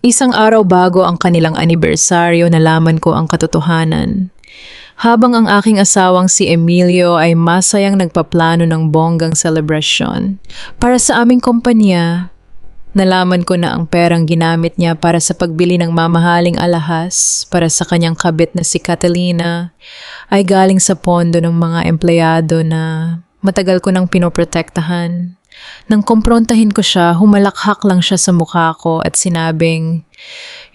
Isang araw bago ang kanilang anibersaryo, nalaman ko ang katotohanan. Habang ang aking asawang si Emilio ay masayang nagpaplano ng bonggang selebrasyon para sa aming kumpanya, nalaman ko na ang perang ginamit niya para sa pagbili ng mamahaling alahas para sa kanyang kabit na si Catalina ay galing sa pondo ng mga empleyado na matagal ko nang pinoprotektahan. Nang kumprontahin ko siya, humalakhak lang siya sa mukha ko at sinabing,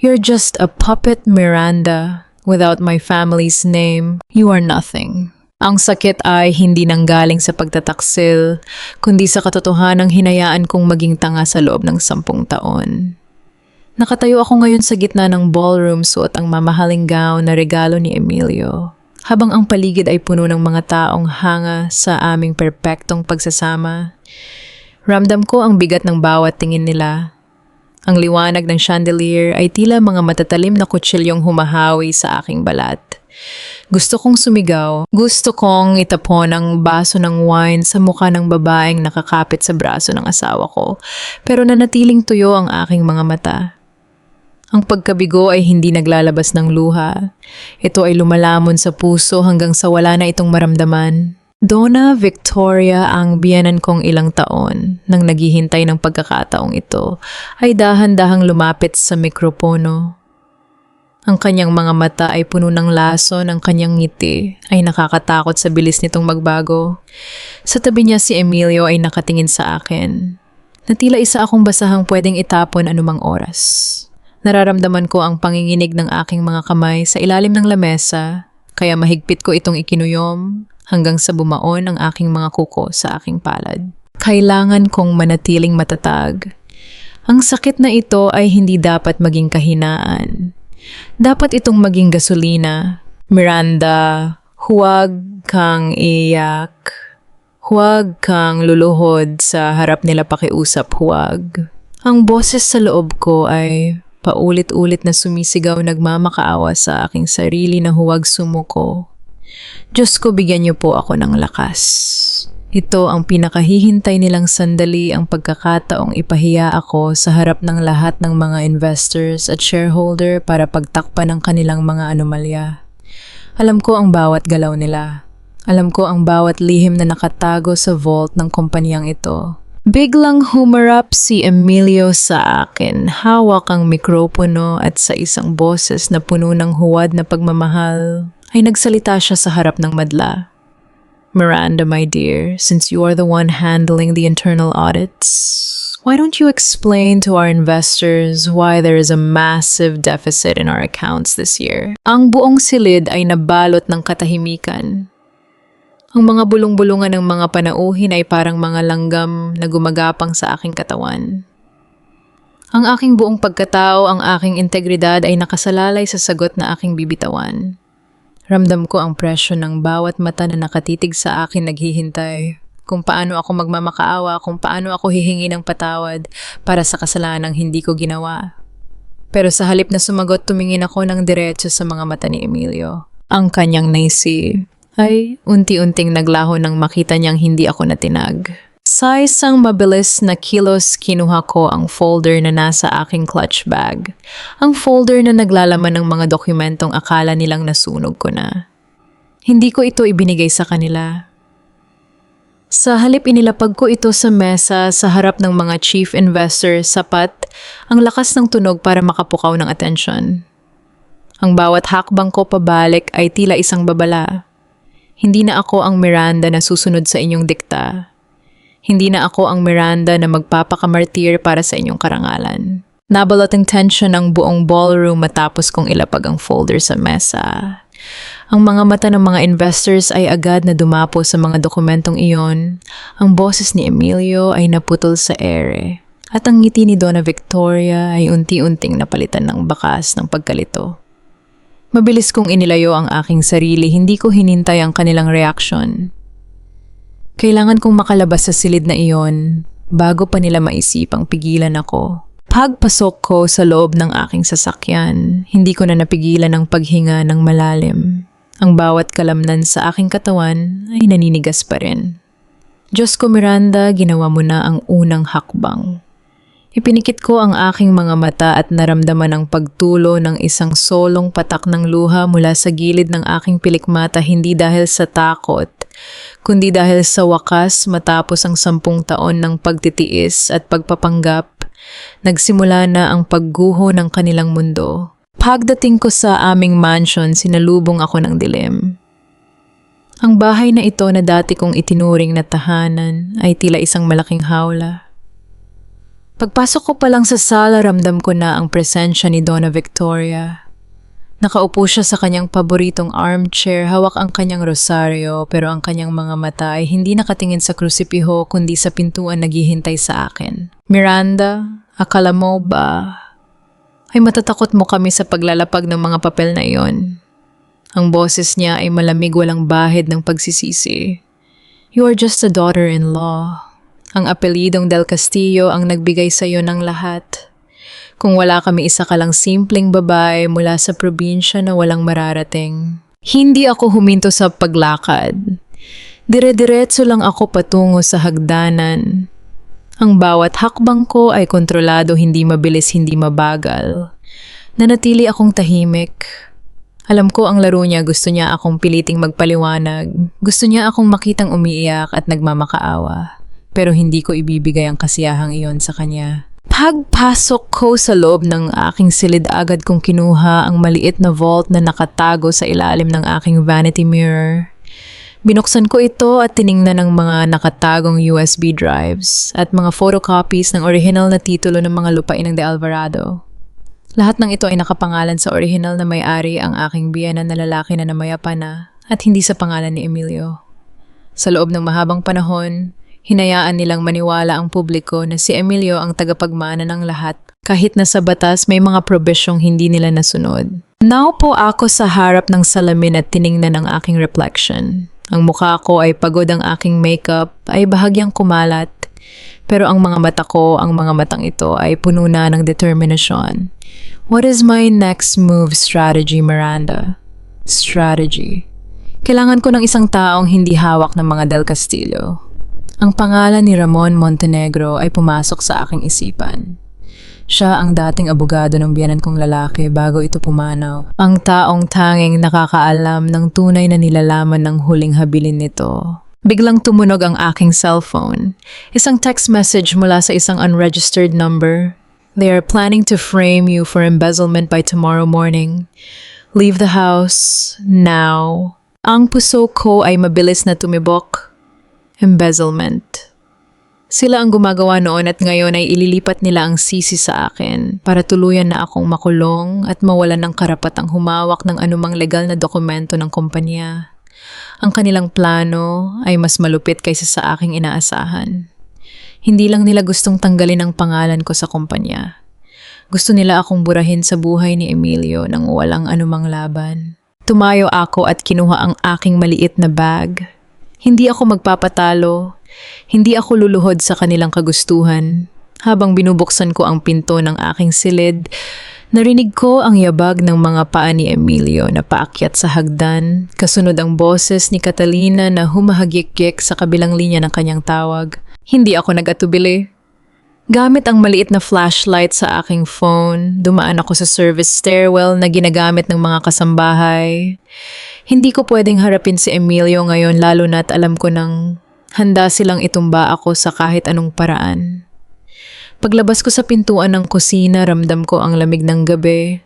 "You're just a puppet, Miranda. Without my family's name, you are nothing." Ang sakit ay hindi nanggaling sa pagtataksil, kundi sa katotohanang hinayaan kong maging tanga sa loob ng 10 taon. Nakatayo ako ngayon sa gitna ng ballroom, suot ang mamahaling gown na regalo ni Emilio. Habang ang paligid ay puno ng mga taong hanga sa aming perpektong pagsasama, ramdam ko ang bigat ng bawat tingin nila. Ang liwanag ng chandelier ay tila mga matatalim na kutsilyong humahawi sa aking balat. Gusto kong sumigaw. Gusto kong itapon ang baso ng wine sa mukha ng babaeng nakakapit sa braso ng asawa ko. Pero nanatiling tuyo ang aking mga mata. Ang pagkabigo ay hindi naglalabas ng luha. Ito ay lumalamon sa puso hanggang sa wala na itong maramdaman. Donna Victoria, ang biyenan kong ilang taon nang naghihintay ng pagkakataong ito, ay dahan-dahang lumapit sa mikropono. Ang kanyang mga mata ay puno ng lason, ang kanyang ngiti ay nakakatakot sa bilis nitong magbago. Sa tabi niya si Emilio ay nakatingin sa akin. Natila isa akong basahang pwedeng itapon anumang oras. Nararamdaman ko ang panginginig ng aking mga kamay sa ilalim ng lamesa, kaya mahigpit ko itong ikinuyom hanggang sa bumaon ang aking mga kuko sa aking palad. Kailangan kong manatiling matatag. Ang sakit na ito ay hindi dapat maging kahinaan. Dapat itong maging gasolina. Miranda, huwag kang iyak. Huwag kang luluhod sa harap nila pakiusap, huwag. Ang boses sa loob ko ay paulit-ulit na sumisigaw, nagmamakaawa sa aking sarili na huwag sumuko. Diyos ko, bigyan niyo po ako ng lakas. Ito ang pinakahihintay nilang sandali, ang pagkakataong ipahiya ako sa harap ng lahat ng mga investors at shareholder para pagtakpan ng kanilang mga anomalya. Alam ko ang bawat galaw nila. Alam ko ang bawat lihim na nakatago sa vault ng kumpanyang ito. Biglang humarap si Emilio sa akin, hawak ang mikropono at sa isang boses na puno ng huwad na pagmamahal, ay nagsalita siya sa harap ng madla. "Miranda, my dear, since you are the one handling the internal audits, why don't you explain to our investors why there is a massive deficit in our accounts this year?" Ang buong silid ay nabalot ng katahimikan. Ang mga bulong-bulungan ng mga panauhin ay parang mga langgam na gumagapang sa aking katawan. Ang aking buong pagkatao, ang aking integridad ay nakasalalay sa sagot na aking bibitawan. Ramdam ko ang presyo ng bawat mata na nakatitig sa akin, naghihintay. Kung paano ako magmamakaawa, kung paano ako hihingi ng patawad para sa kasalanang hindi ko ginawa. Pero sa halip na sumagot, tumingin ako ng diretso sa mga mata ni Emilio. Ang kanyang naisi ay unti-unting naglaho nang makita niyang hindi ako natinag. Sa isang mabilis na kilos, kinuha ko ang folder na nasa aking clutch bag. Ang folder na naglalaman ng mga dokumentong akala nilang nasunog ko na. Hindi ko ito ibinigay sa kanila. Sa halip, inilapag ko ito sa mesa sa harap ng mga chief investors, sapat ang lakas ng tunog para makapukaw ng atensyon. Ang bawat hakbang ko pabalik ay tila isang babala. Hindi na ako ang Miranda na susunod sa inyong dikta. Hindi na ako ang Miranda na magpapakamartir para sa inyong karangalan. Nabalot ang tension ng buong ballroom matapos kong ilapag ang folder sa mesa. Ang mga mata ng mga investors ay agad na dumapo sa mga dokumentong iyon. Ang boses ni Emilio ay naputol sa ere. At ang ngiti ni Donna Victoria ay unti-unting napalitan ng bakas ng pagkalito. Mabilis kong inilayo ang aking sarili, hindi ko hinintay ang kanilang reaksyon. Kailangan kong makalabas sa silid na iyon bago pa nila maisipang pigilan ako. Pagpasok ko sa loob ng aking sasakyan, hindi ko na napigilan ang paghinga ng malalim. Ang bawat kalamnan sa aking katawan ay naninigas pa rin. Diyos ko, Miranda, ginawa mo na ang unang hakbang. Ipinikit ko ang aking mga mata at naramdaman ang pagtulo ng isang solong patak ng luha mula sa gilid ng aking pilikmata, hindi dahil sa takot, kundi dahil sa wakas matapos ang 10 taon ng pagtitiis at pagpapanggap, nagsimula na ang pagguho ng kanilang mundo. Pagdating ko sa aming mansion, sinalubong ako ng dilim. Ang bahay na ito na dati kong itinuring na tahanan ay tila isang malaking hawla. Pagpasok ko pa lang sa sala, ramdam ko na ang presensya ni Donna Victoria. Nakaupo siya sa kanyang paboritong armchair, hawak ang kanyang rosaryo, pero ang kanyang mga mata ay hindi nakatingin sa krusipiho kundi sa pintuan naghihintay sa akin. Miranda, akala mo ba ay matatakot mo kami sa paglalapag ng mga papel na iyon? Ang boses niya ay malamig, walang bahid ng pagsisisi. You are just a daughter-in-law. Ang apelidong Del Castillo ang nagbigay sa iyo ng lahat. Kung wala kami, isa ka lang simpleng babae mula sa probinsya na walang mararating. Hindi ako huminto sa paglakad. Dire-diretso lang ako patungo sa hagdanan. Ang bawat hakbang ko ay kontrolado, hindi mabilis, hindi mabagal. Nanatili akong tahimik. Alam ko ang laro niya, gusto niya akong piliting magpaliwanag. Gusto niya akong makitang umiiyak at nagmamakaawa. Pero hindi ko ibibigay ang kasiyahang iyon sa kanya. Pagpasok ko sa loob ng aking silid, agad kong kinuha ang maliit na vault na nakatago sa ilalim ng aking vanity mirror. Binuksan ko ito at tiningnan ang mga nakatagong USB drives at mga photocopies ng original na titulo ng mga lupain ng De Alvarado. Lahat ng ito ay nakapangalan sa original na may-ari, ang aking biyenan na lalaki na namayapa na, at hindi sa pangalan ni Emilio. Sa loob ng mahabang panahon, hinayaan nilang maniwala ang publiko na si Emilio ang tagapagmana ng lahat, kahit na sa batas may mga probisyong hindi nila nasunod. Naupo ako sa harap ng salamin at tiningnan ang aking reflection. Ang mukha ko ay pagod, ang aking makeup ay bahagyang kumalat, pero ang mga mata ko, ang mga matang ito ay puno na ng determinasyon. What is my next move strategy, Miranda? Strategy. Kailangan ko ng isang taong hindi hawak ng mga Del Castillo. Ang pangalan ni Ramon Montenegro ay pumasok sa aking isipan. Siya ang dating abogado ng biyenan kong lalaki bago ito pumanaw. Ang taong tanging nakakaalam ng tunay na nilalaman ng huling habilin nito. Biglang tumunog ang aking cellphone. Isang text message mula sa isang unregistered number. They are planning to frame you for embezzlement by tomorrow morning. Leave the house now. Ang puso ko ay mabilis na tumibok. Embezzlement. Sila ang gumagawa noon at ngayon ay ililipat nila ang sisi sa akin para tuluyan na akong makulong at mawalan ng karapatang humawak ng anumang legal na dokumento ng kumpanya. Ang kanilang plano ay mas malupit kaysa sa aking inaasahan. Hindi lang nila gustong tanggalin ang pangalan ko sa kumpanya. Gusto nila akong burahin sa buhay ni Emilio nang walang anumang laban. Tumayo ako at kinuha ang aking maliit na bag. Hindi ako magpapatalo, hindi ako luluhod sa kanilang kagustuhan. Habang binubuksan ko ang pinto ng aking silid, narinig ko ang yabag ng mga paa ni Emilio na paakyat sa hagdan, kasunod ang boses ni Catalina na humahagik-gik sa kabilang linya ng kanyang tawag. Hindi ako nag-atubili. Gamit ang maliit na flashlight sa aking phone, dumaan ako sa service stairwell na ginagamit ng mga kasambahay. Hindi ko pwedeng harapin si Emilio ngayon, lalo na't alam ko nang handa silang itumba ako sa kahit anong paraan. Paglabas ko sa pintuan ng kusina, ramdam ko ang lamig ng gabi.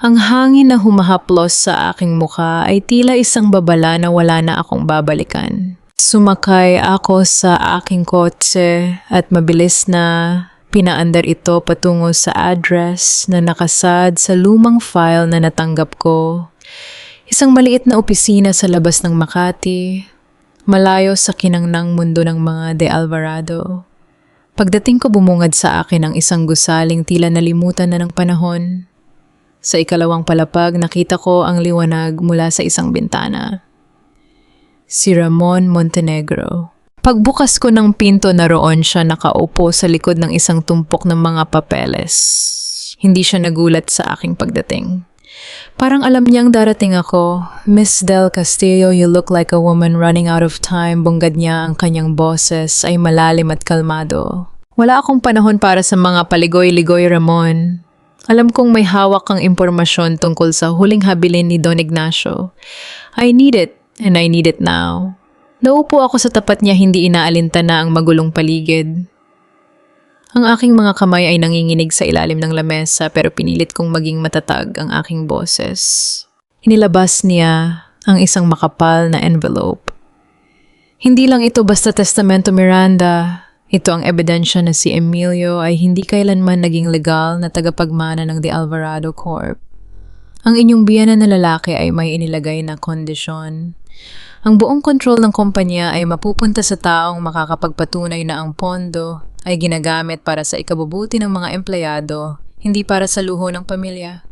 Ang hangin na humahaplos sa aking mukha ay tila isang babala na wala na akong babalikan. Sumakay ako sa aking kotse at mabilis na pinaandar ito patungo sa address na nakasad sa lumang file na natanggap ko. Isang maliit na opisina sa labas ng Makati, malayo sa kinangnang mundo ng mga De Alvarado. Pagdating ko, bumungad sa akin ang isang gusaling tila nalimutan na ng panahon. Sa ikalawang palapag, nakita ko ang liwanag mula sa isang bintana. Si Ramon Montenegro. Pagbukas ko ng pinto, naroon siya nakaupo sa likod ng isang tumpok ng mga papeles. Hindi siya nagulat sa aking pagdating. Parang alam niyang darating ako. Miss Del Castillo, you look like a woman running out of time. Bunggad niya, ang kanyang boses ay malalim at kalmado. Wala akong panahon para sa mga paligoy-ligoy, Ramon. Alam kong may hawak kang impormasyon tungkol sa huling habilin ni Don Ignacio. I need it, and I need it now. Naupo ako sa tapat niya, hindi inaalintana ang magulong paligid. Ang aking mga kamay ay nanginginig sa ilalim ng lamesa pero pinilit kong maging matatag ang aking boses. Inilabas niya ang isang makapal na envelope. Hindi lang ito basta testamento, Miranda. Ito ang ebidensya na si Emilio ay hindi kailanman naging legal na tagapagmana ng The Alvarado Corp. Ang inyong biyanan na lalaki ay may inilagay na kondisyon. Ang buong kontrol ng kumpanya ay mapupunta sa taong makakapagpatunay na ang pondo ay ginagamit para sa ikabubuti ng mga empleyado, hindi para sa luho ng pamilya.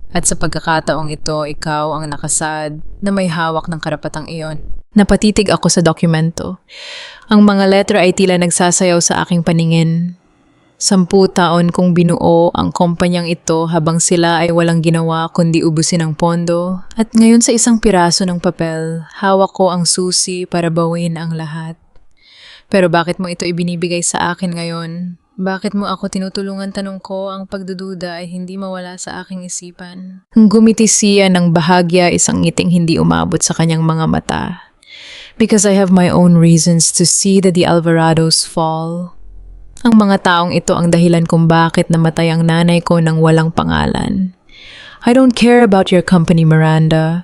At sa pagkakataong ito, ikaw ang nakasad na may hawak ng karapatang iyon. Napatitig ako sa dokumento. Ang mga letra ay tila nagsasayaw sa aking paningin. 10 taon kong binuo ang kumpanyang ito habang sila ay walang ginawa kundi ubusin ang pondo. At ngayon sa isang piraso ng papel, hawak ko ang susi para bawin ang lahat. Pero bakit mo ito ibinibigay sa akin ngayon? Bakit mo ako tinutulungan? Tanong ko, ang pagdududa ay hindi mawala sa aking isipan. Gumiti siya ng bahagya, isang ngiting hindi umabot sa kanyang mga mata. Because I have my own reasons to see the Alvarados fall. Ang mga taong ito ang dahilan kung bakit namatay ang nanay ko nang walang pangalan. I don't care about your company, Miranda.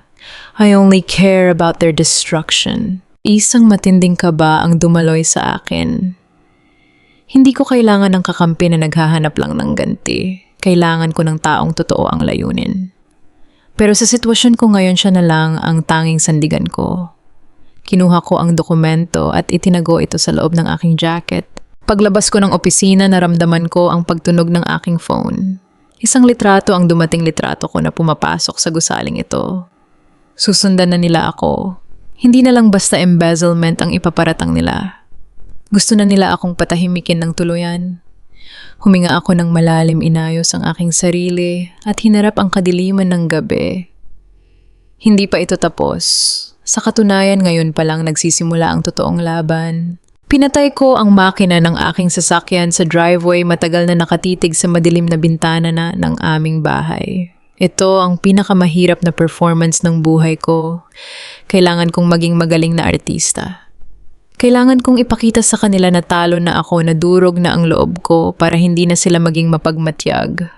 I only care about their destruction. Isang matinding kaba ang dumaloy sa akin. Hindi ko kailangan ng kakampi na naghahanap lang ng ganti. Kailangan ko ng taong totoo ang layunin. Pero sa sitwasyon ko ngayon, siya na lang ang tanging sandigan ko. Kinuha ko ang dokumento at itinago ito sa loob ng aking jacket. Paglabas ko ng opisina, naramdaman ko ang pagtunog ng aking phone. Isang litrato ang dumating litrato ko na pumapasok sa gusaling ito. Susundan na nila ako. Hindi na lang basta embezzlement ang ipaparatang nila. Gusto na nila akong patahimikin ng tuluyan. Huminga ako ng malalim, inayos ang aking sarili at hinarap ang kadiliman ng gabi. Hindi pa ito tapos. Sa katunayan, ngayon pa lang nagsisimula ang totoong laban. Pinatay ko ang makina ng aking sasakyan sa driveway, matagal na nakatitig sa madilim na bintana na ng aming bahay. Ito ang pinakamahirap na performance ng buhay ko. Kailangan kong maging magaling na artista. Kailangan kong ipakita sa kanila na talo na ako, na durog na ang loob ko para hindi na sila maging mapagmatyag.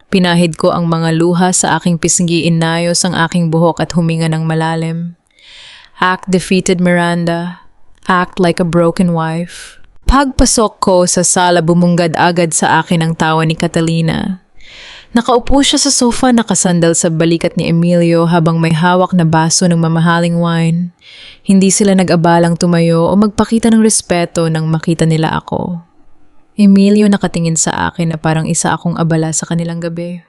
Pinahid ko ang mga luha sa aking pisngi, inayos ang aking buhok at huminga ng malalim. Act defeated, Miranda. Act like a broken wife. Pagpasok ko sa sala, bumungad agad sa akin ang tawa ni Catalina. Nakaupo siya sa sofa, nakasandal sa balikat ni Emilio habang may hawak na baso ng mamahaling wine. Hindi sila nag-abalang tumayo o magpakita ng respeto nang makita nila ako. Emilio nakatingin sa akin na parang isa akong abala sa kanilang gabi.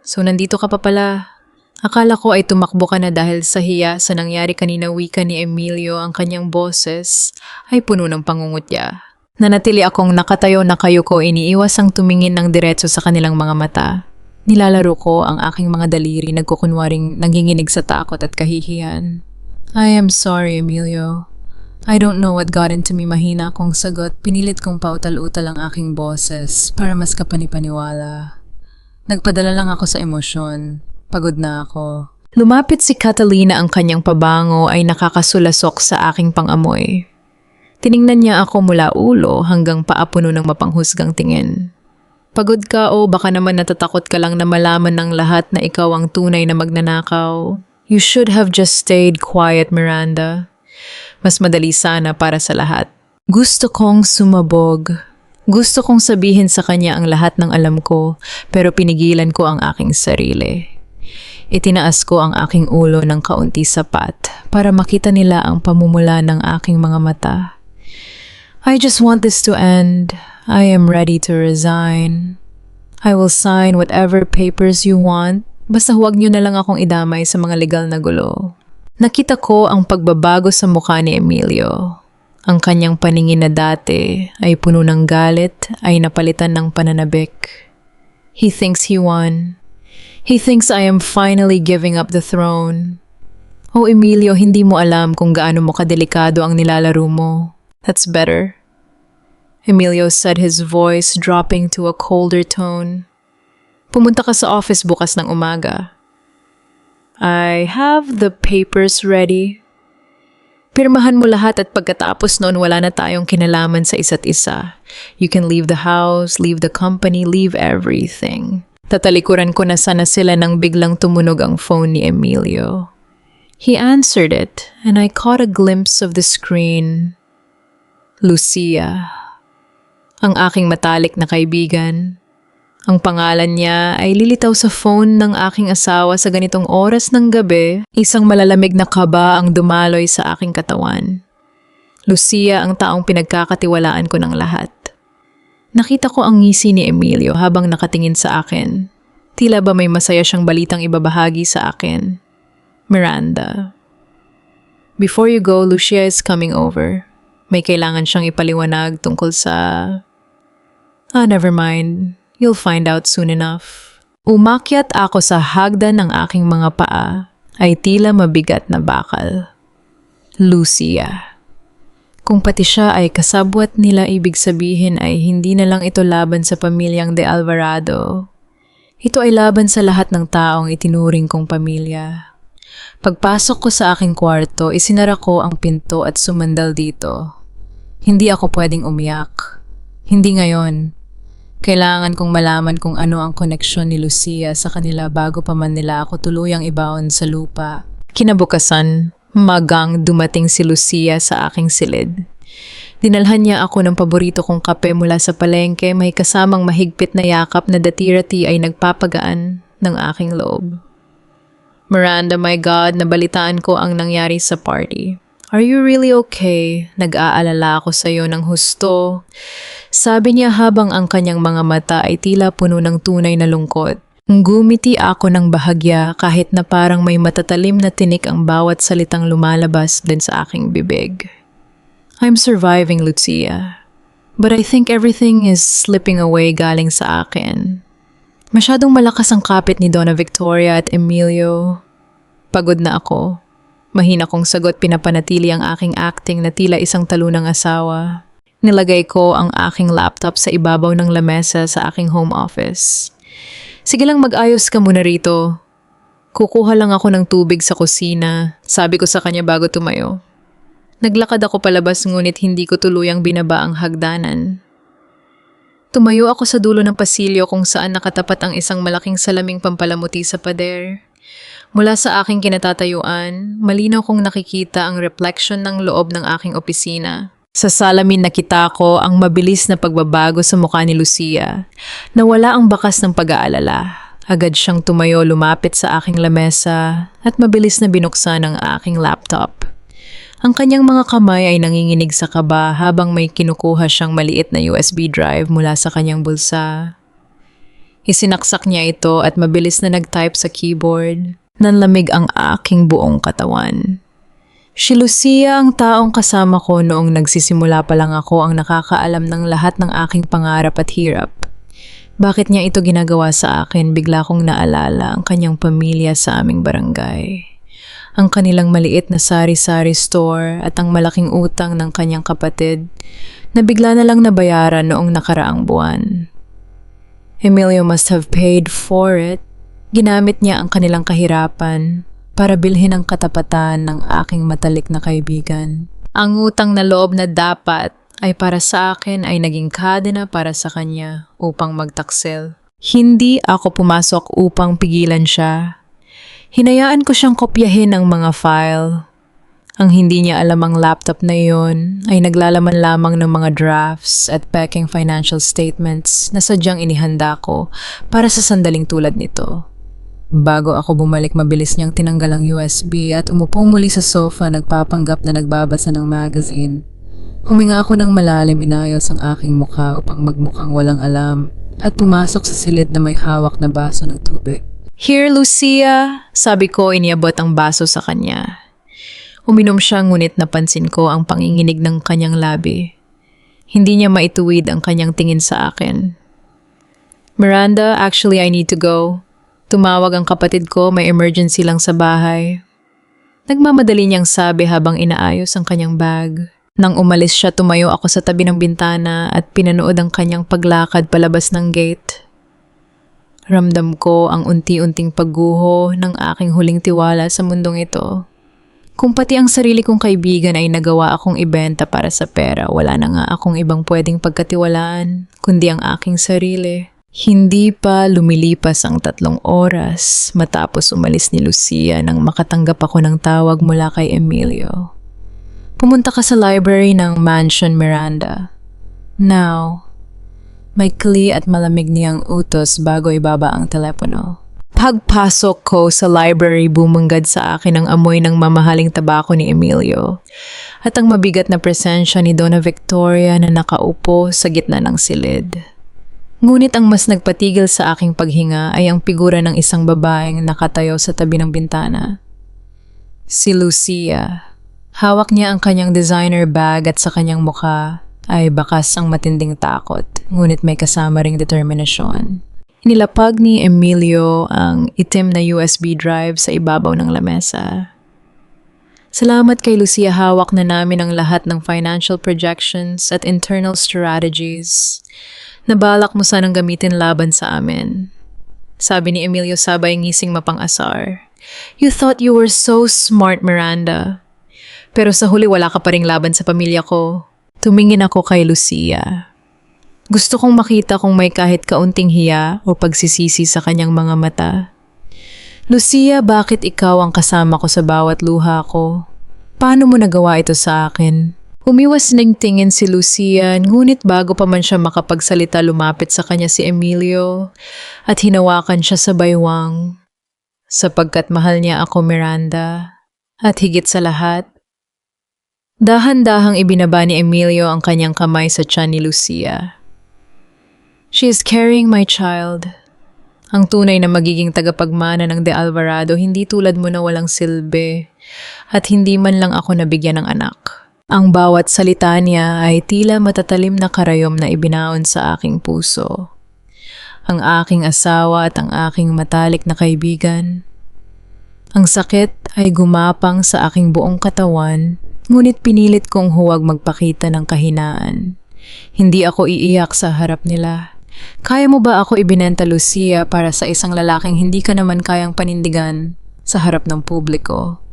So nandito ka pa pala. Akala ko ay tumakbo ka na dahil sa hiya sa nangyari kanina. Wika ni Emilio, ang kanyang boses ay puno ng pangungutya. Nanatili akong nakatayo na kayuko, iniiwas ang tumingin ng diretso sa kanilang mga mata. Nilalaro ko ang aking mga daliri, nagkukunwaring nanginginig sa takot at kahihiyan. I am sorry, Emilio. I don't know what got into me. Mahina akong sagot. Pinilit kong pautal-utal ang aking boses para mas kapanipaniwala. Nagpadala lang ako sa emosyon. Pagod na ako. Lumapit si Catalina, ang kanyang pabango ay nakakasulasok sa aking pangamoy. Tiningnan niya ako mula ulo hanggang paa, puno ng mapanghusgang tingin. Pagod ka o baka naman natatakot ka lang na malaman ng lahat na ikaw ang tunay na magnanakaw? You should have just stayed quiet, Miranda. Mas madali sana para sa lahat. Gusto kong sumabog. Gusto kong sabihin sa kanya ang lahat ng alam ko, pero pinigilan ko ang aking sarili. Itinaas ko ang aking ulo ng kaunti sapat para makita nila ang pamumula ng aking mga mata. I just want this to end. I am ready to resign. I will sign whatever papers you want. Basta huwag niyo na lang akong idamay sa mga legal na gulo. Nakita ko ang pagbabago sa mukha ni Emilio. Ang kanyang paningin na dati ay puno ng galit ay napalitan ng pananabik. He thinks he won. He thinks I am finally giving up the throne. Oh, Emilio, hindi mo alam kung gaano mo kadelikado ang nilalaro mo. That's better. Emilio said, his voice dropping to a colder tone. Pumunta ka sa office bukas ng umaga. I have the papers ready. Pirmahan mo lahat at pagkatapos noon wala na tayong kinalaman sa isa't isa. You can leave the house, leave the company, leave everything. Tatalikuran ko na sana sila nang biglang tumunog ang phone ni Emilio. He answered it and I caught a glimpse of the screen. Lucia. Ang aking matalik na kaibigan. Ang pangalan niya ay lilitaw sa phone ng aking asawa sa ganitong oras ng gabi. Isang malalamig na kaba ang dumaloy sa aking katawan. Lucia ang taong pinagkakatiwalaan ko ng lahat. Nakita ko ang ngisi ni Emilio habang nakatingin sa akin. Tila ba may masaya siyang balitang ibabahagi sa akin. Miranda. Before you go, Lucia is coming over. May kailangan siyang ipaliwanag tungkol sa... never mind. You'll find out soon enough. Umakyat ako sa hagdan ng aking mga paa ay tila mabigat na bakal. Lucia. Kung pati siya ay kasabwat nila, ibig sabihin ay hindi na lang ito laban sa pamilyang De Alvarado. Ito ay laban sa lahat ng taong itinuring kong pamilya. Pagpasok ko sa aking kwarto, isinara ko ang pinto at sumandal dito. Hindi ako pwedeng umiyak. Hindi ngayon. Kailangan kong malaman kung ano ang koneksyon ni Lucia sa kanila bago pa man nila ako tuluyang ibaon sa lupa. Kinabukasan, magang dumating si Lucia sa aking silid. Dinalhan niya ako ng paborito kong kape mula sa palengke, may kasamang mahigpit na yakap na dati-rati ay nagpapagaan ng aking loob. Miranda, my God, nabalitaan ko ang nangyari sa party. Are you really okay? Nag-aalala ako sa iyo ng husto. Sabi niya habang ang kanyang mga mata ay tila puno ng tunay na lungkot. Gumiti ako ng bahagya kahit na parang may matatalim na tinik ang bawat salitang lumalabas din sa aking bibig. I'm surviving, Lucia. But I think everything is slipping away galing sa akin. Masyadong malakas ang kapit ni Donna Victoria at Emilio. Pagod na ako. Mahina kong sagot, pinapanatili ang aking acting na tila isang talunang asawa. Nilagay ko ang aking laptop sa ibabaw ng lamesa sa aking home office. Sige lang, mag-ayos ka muna rito. Kukuha lang ako ng tubig sa kusina, sabi ko sa kanya bago tumayo. Naglakad ako palabas ngunit hindi ko tuluyang binaba ang hagdanan. Tumayo ako sa dulo ng pasilyo kung saan nakatapat ang isang malaking salaming pampalamuti sa pader. Mula sa aking kinatatayuan, malinaw kong nakikita ang reflection ng loob ng aking opisina. Sa salamin nakita ko ang mabilis na pagbabago sa mukha ni Lucia. Nawala ang bakas ng pag-aalala. Agad siyang tumayo, lumapit sa aking lamesa at mabilis na binuksan ang aking laptop. Ang kanyang mga kamay ay nanginginig sa kaba habang may kinukuha siyang maliit na USB drive mula sa kanyang bulsa. Isinaksak niya ito at mabilis na nag-type sa keyboard. Nanlamig ang aking buong katawan. Si Lucia ang taong kasama ko noong nagsisimula pa lang ako ang nakakaalam ng lahat ng aking pangarap at hirap. Bakit niya ito ginagawa sa akin? Bigla kong naalala ang kanyang pamilya sa aming barangay. Ang kanilang maliit na sari-sari store at ang malaking utang ng kanyang kapatid na bigla na lang nabayaran noong nakaraang buwan. Emilio must have paid for it. Ginamit niya ang kanilang kahirapan para bilhin ang katapatan ng aking matalik na kaibigan. Ang utang na loob na dapat ay para sa akin ay naging kadena para sa kanya upang magtaksil. Hindi ako pumasok upang pigilan siya. Hinayaan ko siyang kopyahin ang mga file. Ang hindi niya alam ang laptop na iyon ay naglalaman lamang ng mga drafts at peking financial statements na sadyang inihanda ko para sa sandaling tulad nito. Bago ako bumalik, mabilis niyang tinanggal ang USB at umupo muli sa sofa, nagpapanggap na nagbabasa ng magazine. Huminga ako ng malalim, inayos ang aking mukha upang magmukhang walang alam at pumasok sa silid na may hawak na baso ng tubig. Here, Lucia, sabi ko, iniabot ang baso sa kanya. Uminom siya ngunit napansin ko ang panginginig ng kanyang labi. Hindi niya maituwid ang kanyang tingin sa akin. Miranda, actually I need to go. Tumawag ang kapatid ko, may emergency lang sa bahay. Nagmamadali niyang sabi habang inaayos ang kanyang bag. Nang umalis siya, tumayo ako sa tabi ng bintana at pinanood ang kanyang paglakad palabas ng gate. Ramdam ko ang unti-unting pagguho ng aking huling tiwala sa mundong ito. Kung pati ang sarili kong kaibigan ay nagawa akong ibenta para sa pera, wala na nga akong ibang pwedeng pagkatiwalaan, kundi ang aking sarili. Hindi pa lumilipas ang 3 oras matapos umalis ni Lucia nang makatanggap ako ng tawag mula kay Emilio. Pumunta ka sa library ng Mansion Miranda. Now, may kli at malamig niyang utos bago ibaba ang telepono. Pagpasok ko sa library, bumunggad sa akin ang amoy ng mamahaling tabako ni Emilio at ang mabigat na presensya ni Donna Victoria na nakaupo sa gitna ng silid. Ngunit ang mas nagpatigil sa aking paghinga ay ang figura ng isang babaeng nakatayo sa tabi ng bintana. Si Lucia. Hawak niya ang kanyang designer bag at sa kanyang mukha ay bakas ang matinding takot, ngunit may kasama ring determinasyon. Inilapag ni Emilio ang itim na USB drive sa ibabaw ng lamesa. Salamat kay Lucia, hawak na namin ang lahat ng financial projections at internal strategies na balak mo sanang gamitin laban sa amin. Sabi ni Emilio sabay ngising mapang-asar. You thought you were so smart, Miranda. Pero sa huli wala ka pa ring laban sa pamilya ko. Tumingin ako kay Lucia. Gusto kong makita kung may kahit kaunting hiya o pagsisisi sa kanyang mga mata. Lucia, bakit ikaw ang kasama ko sa bawat luha ko? Paano mo nagawa ito sa akin? Umiwas ng tingin si Lucia, ngunit bago pa man siya makapagsalita, lumapit sa kanya si Emilio at hinawakan siya sa baywang. Sapagkat mahal niya ako, Miranda. At higit sa lahat, dahan-dahang ibinaba ni Emilio ang kanyang kamay sa tiyan ni Lucia. She is carrying my child. Ang tunay na magiging tagapagmana ng De Alvarado, hindi tulad mo na walang silbi at hindi man lang ako nabigyan ng anak. Ang bawat salita niya ay tila matatalim na karayom na ibinaon sa aking puso. Ang aking asawa at ang aking matalik na kaibigan. Ang sakit ay gumapang sa aking buong katawan, ngunit pinilit kong huwag magpakita ng kahinaan. Hindi ako iiyak sa harap nila. Kaya mo ba ako ibinenta, Lucia, para sa isang lalaking hindi ka naman kayang panindigan sa harap ng publiko?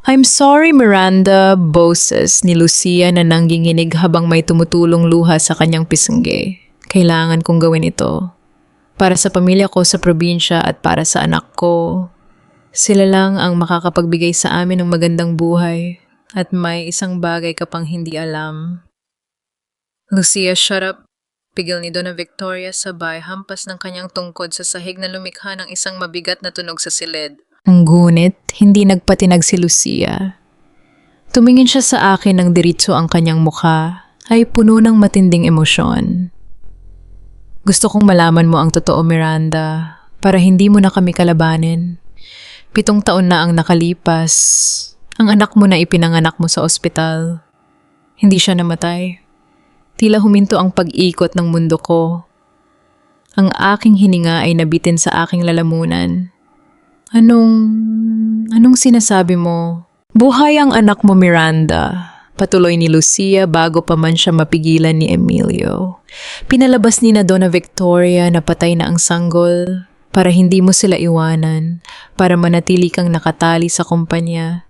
I'm sorry, Miranda, boses ni Lucia na nangginginig habang may tumutulong luha sa kanyang pisngge. Kailangan kong gawin ito. Para sa pamilya ko sa probinsya at para sa anak ko. Sila lang ang makakapagbigay sa amin ng magandang buhay at may isang bagay ka pang hindi alam. Lucia, shut up. Pigil ni Donna Victoria sabay hampas ng kanyang tungkod sa sahig na lumikha ng isang mabigat na tunog sa silid. Ang gunit, hindi nagpatinag si Lucia. Tumingin siya sa akin ng diritso, ang kanyang mukha ay puno ng matinding emosyon. Gusto kong malaman mo ang totoo, Miranda, para hindi mo na kami kalabanin. 7 taon na ang nakalipas. Ang anak mo na ipinanganak mo sa ospital. Hindi siya namatay. Tila huminto ang pag-ikot ng mundo ko. Ang aking hininga ay nabitin sa aking lalamunan. Anong sinasabi mo? Buhay ang anak mo, Miranda. Patuloy ni Lucia bago pa man siya mapigilan ni Emilio. Pinalabas ni na Donna Victoria na patay na ang sanggol para hindi mo sila iwanan, para manatili kang nakatali sa kumpanya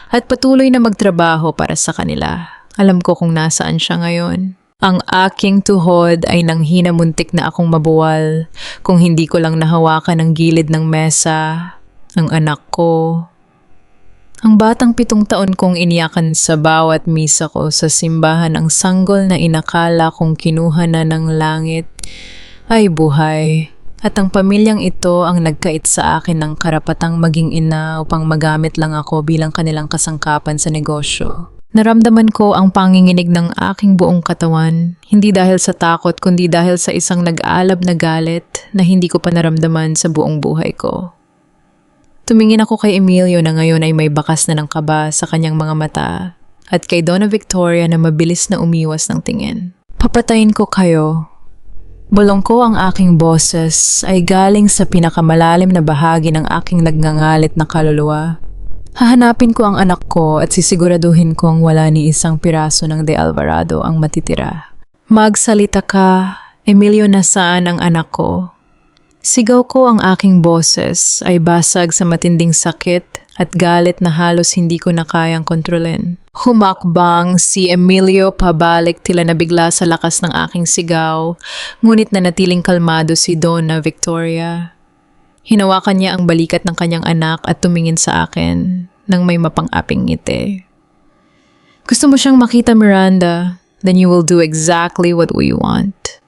at patuloy na magtrabaho para sa kanila. Alam ko kung nasaan siya ngayon. Ang aking tuhod ay nanghina, muntik na akong mabuwal kung hindi ko lang nahawakan ang gilid ng mesa, ang anak ko. Ang batang 7 taon kong iniyakan sa bawat misa ko sa simbahan, ang sanggol na inakala kong kinuha na ng langit ay buhay. At ang pamilyang ito ang nagkait sa akin ng karapatang maging ina upang magamit lang ako bilang kanilang kasangkapan sa negosyo. Naramdaman ko ang panginginig ng aking buong katawan, hindi dahil sa takot kundi dahil sa isang nag-aalab na galit na hindi ko pa naramdaman sa buong buhay ko. Tumingin ako kay Emilio na ngayon ay may bakas na ng kaba sa kanyang mga mata at kay Donna Victoria na mabilis na umiwas ng tingin. Papatayin ko kayo. Bulong ko, ang aking boses ay galing sa pinakamalalim na bahagi ng aking nagngangalit na kaluluwa. Hahanapin ko ang anak ko at sisiguraduhin kong wala ni isang piraso ng De Alvarado ang matitira. Magsalita ka, Emilio, nasaan ang anak ko? Sigaw ko, ang aking boses ay basag sa matinding sakit at galit na halos hindi ko na kayang kontrolin. Humakbang si Emilio pabalik tila nabigla sa lakas ng aking sigaw, ngunit nanatiling kalmado si Donna Victoria. Hinawakan niya ang balikat ng kanyang anak at tumingin sa akin nang may mapang-aping ngiti. Gusto mo siyang makita, Miranda? Then you will do exactly what we want.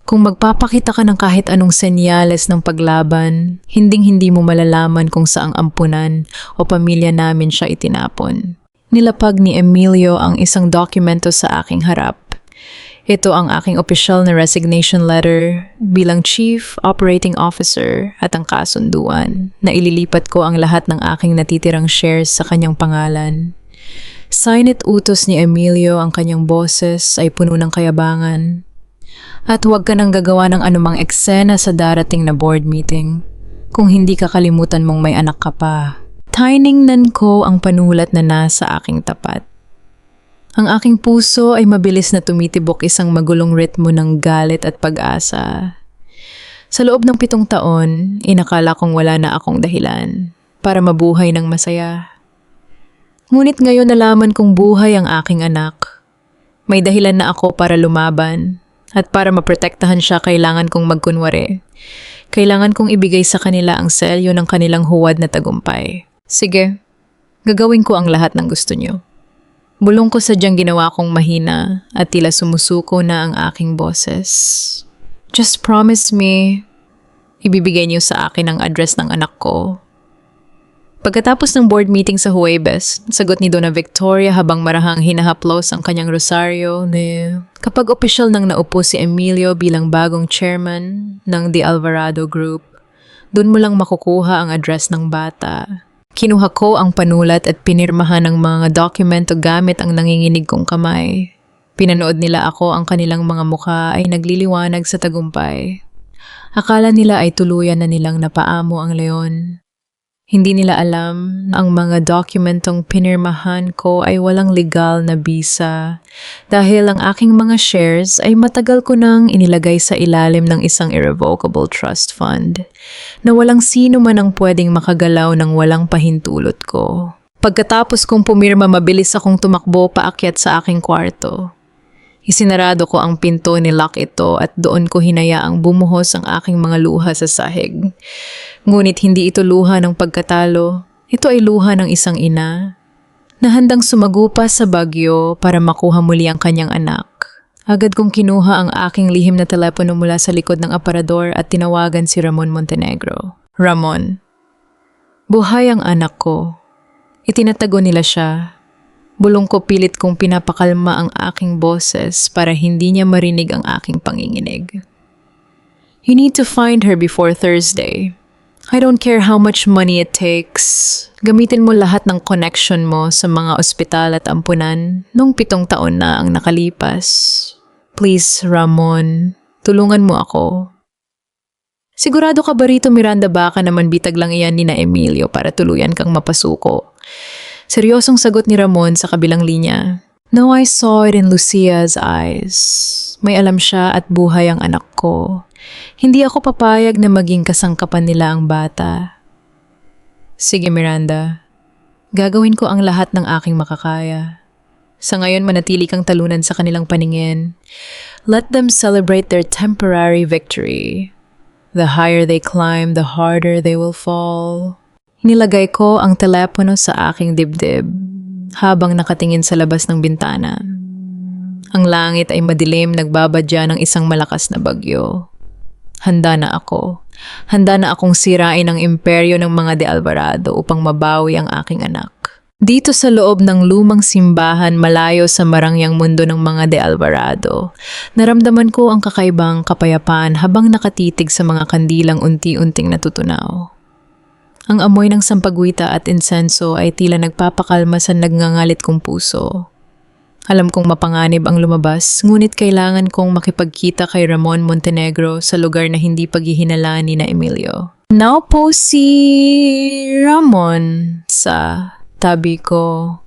Kung magpapakita ka ng kahit anong senyales ng paglaban, hinding-hindi mo malalaman kung saang ampunan o pamilya namin siya itinapon. Nilapag ni Emilio ang isang dokumento sa aking harap. Ito ang aking opisyal na resignation letter bilang Chief Operating Officer at ang kasunduan na ililipat ko ang lahat ng aking natitirang shares sa kanyang pangalan. Sign it, utos ni Emilio, ang kanyang boses ay puno ng kayabangan. At huwag ka nang gagawa ng anumang eksena sa darating na board meeting kung hindi kakalimutan mong may anak ka pa. Tiningnan ko ang panulat na nasa aking tapat. Ang aking puso ay mabilis na tumitibok, isang magulong ritmo ng galit at pag-asa. Sa loob ng 7 taon, inakala kong wala na akong dahilan para mabuhay ng masaya. Ngunit ngayon nalaman kong buhay ang aking anak. May dahilan na ako para lumaban at para maprotektahan siya kailangan kong magkunwari. Kailangan kong ibigay sa kanila ang selyo ng kanilang huwad na tagumpay. Sige, gagawin ko ang lahat ng gusto niyo. Bulong ko sadyang ginawa kong mahina at tila sumusuko na ang aking boses. Just promise me, ibibigay niyo sa akin ang address ng anak ko. Pagkatapos ng board meeting sa Huwebes, sagot ni Donna Victoria habang marahang hinahaplos ang kanyang rosaryo kapag opisyal nang naupo si Emilio bilang bagong chairman ng De Alvarado Group, doon mo lang makukuha ang address ng bata. Kinuha ko ang panulat at pinirmahan ng mga dokumento gamit ang nanginginig kong kamay. Pinanood nila ako, ang kanilang mga mukha ay nagliliwanag sa tagumpay. Akala nila ay tuluyan na nilang napaamo ang leon. Hindi nila alam na ang mga dokumentong pinirmahan ko ay walang legal na bisa dahil ang aking mga shares ay matagal ko nang inilagay sa ilalim ng isang irrevocable trust fund na walang sino man ang pwedeng makagalaw ng walang pahintulot ko. Pagkatapos kong pumirma, mabilis akong tumakbo paakyat sa aking kwarto. Isinarado ko ang pinto, nilock ito at doon ko hinayaang bumuhos ang aking mga luha sa sahig. Ngunit hindi ito luha ng pagkatalo. Ito ay luha ng isang ina na handang sumagupa sa bagyo para makuha muli ang kanyang anak. Agad kong kinuha ang aking lihim na telepono mula sa likod ng aparador at tinawagan si Ramon Montenegro. Ramon, buhay ang anak ko. Itinatago nila siya. Bulong ko, pilit kong pinapakalma ang aking boses para hindi niya marinig ang aking panginginig. You need to find her before Thursday. I don't care how much money it takes. Gamitin mo lahat ng connection mo sa mga ospital at ampunan nung 7 taon na ang nakalipas. Please, Ramon, tulungan mo ako. Sigurado ka ba rito, Miranda? Baka naman bitag lang iyan ni na Emilio para tuluyan kang mapasuko. Seryosong sagot ni Ramon sa kabilang linya. No, I saw it in Lucia's eyes. May alam siya at buhay ang anak ko. Hindi ako papayag na maging kasangkapan nila ang bata. Sige, Miranda. Gagawin ko ang lahat ng aking makakaya. Sa ngayon, manatili kang talunan sa kanilang paningin. Let them celebrate their temporary victory. The higher they climb, the harder they will fall. Nilagay ko ang telepono sa aking dibdib habang nakatingin sa labas ng bintana. Ang langit ay madilim, nagbabadya ng isang malakas na bagyo. Handa na ako. Handa na akong sirain ang imperyo ng mga De Alvarado upang mabawi ang aking anak. Dito sa loob ng lumang simbahan malayo sa marangyang mundo ng mga De Alvarado, naramdaman ko ang kakaibang kapayapaan habang nakatitig sa mga kandilang unti-unting natutunaw. Ang amoy ng sampagwita at insenso ay tila nagpapakalma sa nagngangalit kong puso. Alam kong mapanganib ang lumabas, ngunit kailangan kong makipagkita kay Ramon Montenegro sa lugar na hindi paghihinalaan ni na Emilio. Naupo si Ramon sa Tabi ko,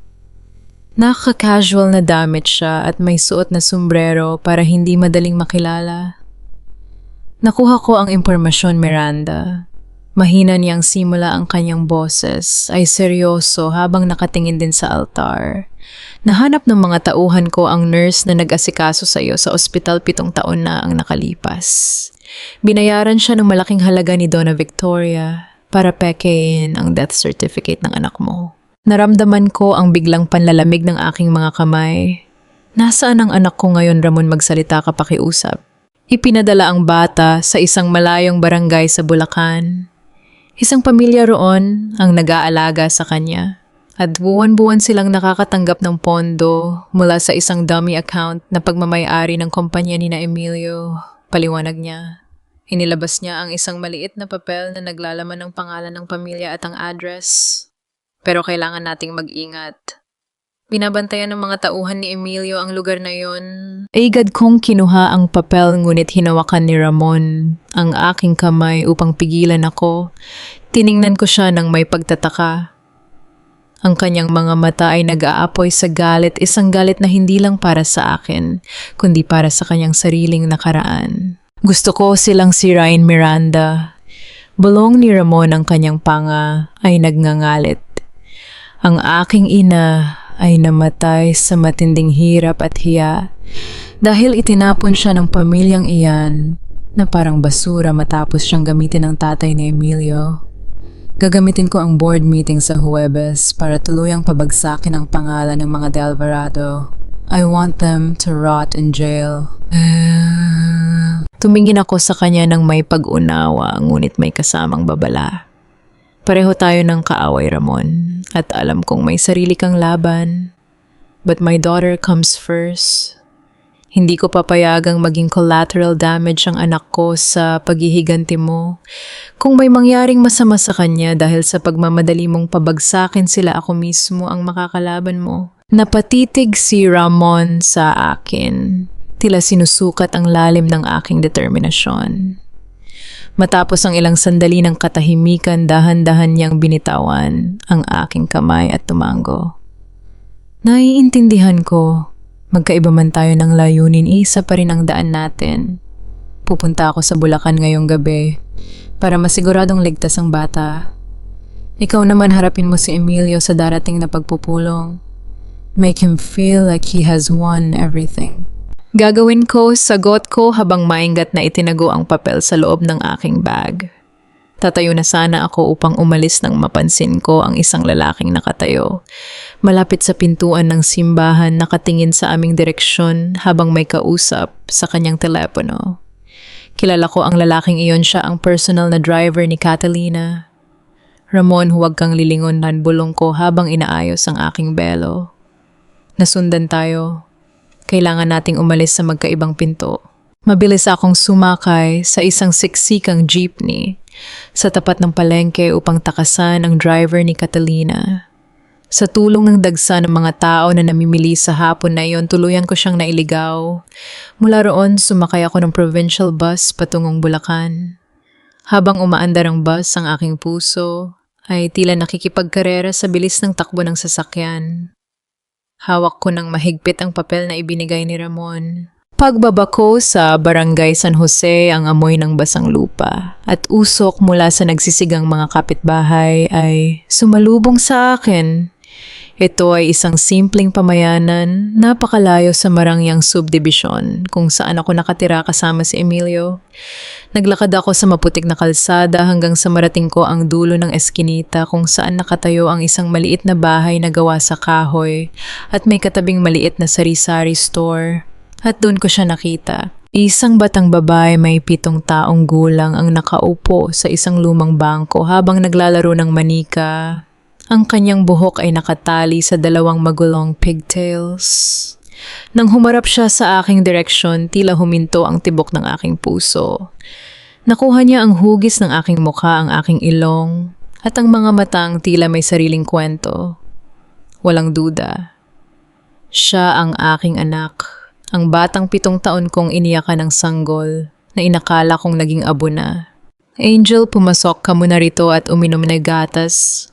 nakaka-casual na damit siya at may suot na sombrero para hindi madaling makilala. Nakuha ko ang impormasyon, Miranda. Mahina niyang simula ang kanyang boses ay seryoso habang nakatingin din sa altar. Nahanap ng mga tauhan ko ang nurse na nag-asikaso sa iyo sa ospital 7 taon na ang nakalipas. Binayaran siya ng malaking halaga ni Donna Victoria para pekein ang death certificate ng anak mo. Naramdaman ko ang biglang panlalamig ng aking mga kamay. Nasaan ang anak ko ngayon, Ramon, magsalita ka pakiusap? Ipinadala ang bata sa isang malayong barangay sa Bulacan. Isang pamilya roon ang nag-aalaga sa kanya. At buwan-buwan silang nakakatanggap ng pondo mula sa isang dummy account na pagmamayari ng kumpanya ni na Emilio. Paliwanag niya. Inilabas niya ang isang maliit na papel na naglalaman ng pangalan ng pamilya at ang address. Pero kailangan nating mag-ingat. Binabantayan ng mga tauhan ni Emilio ang lugar na yon. Agad kong kinuha ang papel ngunit hinawakan ni Ramon ang aking kamay upang pigilan ako. Tiningnan ko siya ng may pagtataka. Ang kanyang mga mata ay nag-aapoy sa galit, isang galit na hindi lang para sa akin, kundi para sa kanyang sariling nakaraan. Gusto ko silang sirain, Miranda. Bulong ni Ramon ang kanyang panga ay nagngangalit. Ang aking ina ay namatay sa matinding hirap at hiya dahil itinapon siya ng pamilyang iyan na parang basura matapos siyang gamitin ng tatay ni Emilio. Gagamitin ko ang board meeting sa Huwebes para tuluyang pabagsakin ang pangalan ng mga De Alvarado. I want them to rot in jail. Tumingin ako sa kanya ng may pag-unawa ngunit may kasamang babala. Pareho tayo ng kaaway, Ramon, at alam kong may sarili kang laban. But my daughter comes first. Hindi ko papayagang maging collateral damage ang anak ko sa paghihiganti mo. Kung may mangyaring masama sa kanya dahil sa pagmamadali mong pabagsakin sila, ako mismo ang makakalaban mo. Napatitig si Ramon sa akin. Tila sinusukat ang lalim ng aking determinasyon. Matapos ang ilang sandali ng katahimikan, dahan-dahan niyang binitawan ang aking kamay at tumango. Naiintindihan ko, magkaiba man tayo ng layunin, isa pa rin ang daan natin. Pupunta ako sa Bulacan ngayong gabi para masiguradong ligtas ang bata. Ikaw naman harapin mo si Emilio sa darating na pagpupulong. Make him feel like he has won everything. Gagawin ko, sagot ko habang maingat na itinago ang papel sa loob ng aking bag. Tatayo na sana ako upang umalis nang mapansin ko ang isang lalaking nakatayo. Malapit sa pintuan ng simbahan, nakatingin sa aming direksyon habang may kausap sa kanyang telepono. Kilala ko ang lalaking iyon, siya ang personal na driver ni Catalina. Ramon, huwag kang lilingon, bulong ko habang inaayos ang aking belo. Nasundan tayo. Kailangan nating umalis sa magkaibang pinto. Mabilis akong sumakay sa isang siksikang jeepney sa tapat ng palengke upang takasan ang driver ni Catalina. Sa tulong ng dagsa ng mga tao na namimili sa hapon na iyon, tuluyan ko siyang nailigaw. Mula roon, sumakay ako ng provincial bus patungong Bulacan. Habang umaandar ang bus, ang aking puso ay tila nakikipagkarera sa bilis ng takbo ng sasakyan. Hawak ko ng mahigpit ang papel na ibinigay ni Ramon. Pagbaba ko sa Barangay San Jose, ang amoy ng basang lupa at usok mula sa nagsisigang mga kapitbahay ay sumalubong sa akin. Ito ay isang simpleng pamayanan, napakalayo sa Marangyang subdivision kung saan ako nakatira kasama si Emilio. Naglakad ako sa maputik na kalsada hanggang sa marating ko ang dulo ng eskinita kung saan nakatayo ang isang maliit na bahay na gawa sa kahoy at may katabing maliit na sari-sari store. At doon ko siya nakita. Isang batang babae may 7 taong gulang ang nakaupo sa isang lumang bangko habang naglalaro ng manika. Ang kanyang buhok ay nakatali sa 2 magulong pigtails. Nang humarap siya sa aking direksyon, tila huminto ang tibok ng aking puso. Nakuha niya ang hugis ng aking mukha, ang aking ilong, at ang mga matang tila may sariling kwento. Walang duda. Siya ang aking anak, ang batang 7 taon kong iniyakan ng sanggol na inakala kong naging abo na. Angel, pumasok ka muna rito at uminom na gatas.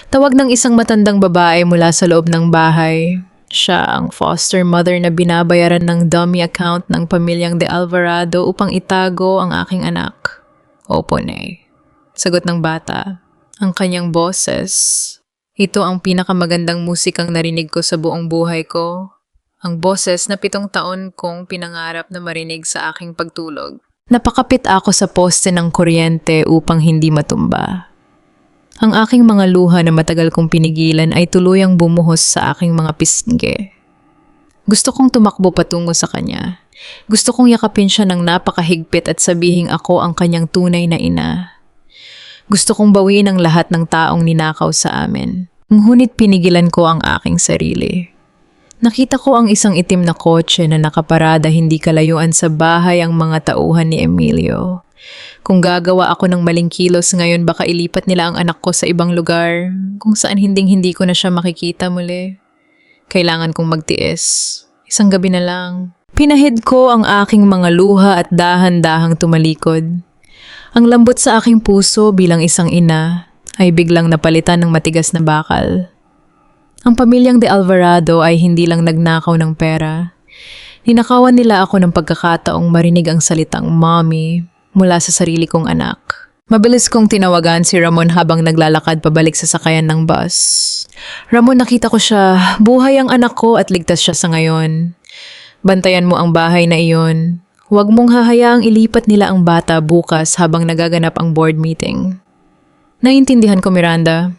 Tawag ng isang matandang babae mula sa loob ng bahay. Siya ang foster mother na binabayaran ng dummy account ng pamilyang De Alvarado upang itago ang aking anak. Opo, Nay. Sagot ng bata. Ang kanyang boses. Ito ang pinakamagandang musikang narinig ko sa buong buhay ko. Ang boses na 7 taon kong pinangarap na marinig sa aking pagtulog. Napakapit ako sa poste ng kuryente upang hindi matumba. Ang aking mga luha na matagal kong pinigilan ay tuluyang bumuhos sa aking mga pisngi. Gusto kong tumakbo patungo sa kanya. Gusto kong yakapin siya ng napakahigpit at sabihing ako ang kanyang tunay na ina. Gusto kong bawiin ang lahat ng taong ninakaw sa amin. Ngunit pinigilan ko ang aking sarili. Nakita ko ang isang itim na kotse na nakaparada hindi kalayuan sa bahay ang mga tauhan ni Emilio. Kung gagawa ako ng maling kilos ngayon baka ilipat nila ang anak ko sa ibang lugar kung saan hinding-hindi ko na siya makikita muli. Kailangan kong magtiis. Isang gabi na lang. Pinahid ko ang aking mga luha at dahan-dahang tumalikod. Ang lambot sa aking puso bilang isang ina ay biglang napalitan ng matigas na bakal. Ang pamilyang De Alvarado ay hindi lang nagnakaw ng pera. Ninakawan nila ako ng pagkakataong marinig ang salitang mommy mula sa sarili kong anak. Mabilis kong tinawagan si Ramon habang naglalakad pabalik sa sakayan ng bus. Ramon, nakita ko siya. Buhay ang anak ko at ligtas siya sa ngayon. Bantayan mo ang bahay na iyon. Huwag mong hahayaang ilipat nila ang bata bukas habang nagaganap ang board meeting. Naiintindihan ko, Miranda.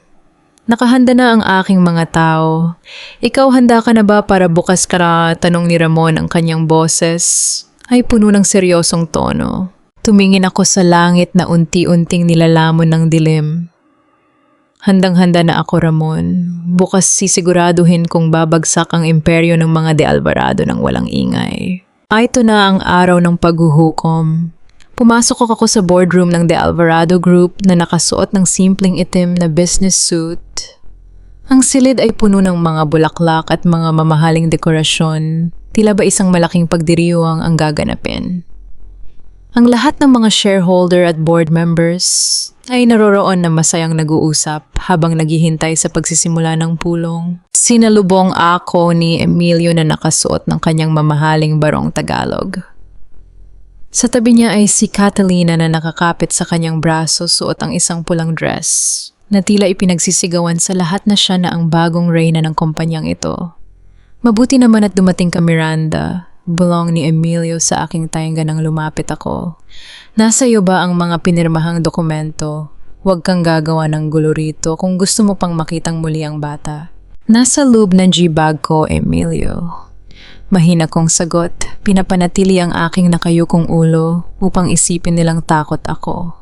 Nakahanda na ang aking mga tao. Ikaw, handa ka na ba para bukas ka na? Tanong ni Ramon. Ang kanyang boses ay puno ng seryosong tono. Tumingin ako sa langit na unti-unting nilalamon ng dilim. Handang-handa na ako, Ramon. Bukas sisiguraduhin kung babagsak ang imperyo ng mga De Alvarado ng walang ingay. Ito na ang araw ng paghuhukom. Pumasok ako sa boardroom ng De Alvarado Group na nakasuot ng simpleng itim na business suit. Ang silid ay puno ng mga bulaklak at mga mamahaling dekorasyon. Tila ba isang malaking pagdiriwang ang gaganapin. Ang lahat ng mga shareholder at board members ay naroroon na masayang nag-uusap habang naghihintay sa pagsisimula ng pulong. Sinalubong ako ni Emilio na nakasuot ng kanyang mamahaling barong Tagalog. Sa tabi niya ay si Catalina na nakakapit sa kanyang braso, suot ang isang pulang dress na tila ipinagsisigawan sa lahat na siya na ang bagong reyna ng kumpanyang ito. Mabuti naman at dumating ka, Miranda. Bulong ni Emilio sa aking tainga nang lumapit ako. Nasa iyo ba ang mga pinirmahang dokumento? Huwag kang gagawa ng gulo rito kung gusto mo pang makitang muli ang bata. Nasa loob ng G-bag ko, Emilio. Mahina kong sagot, pinapanatili ang aking nakayukong ulo upang isipin nilang takot ako.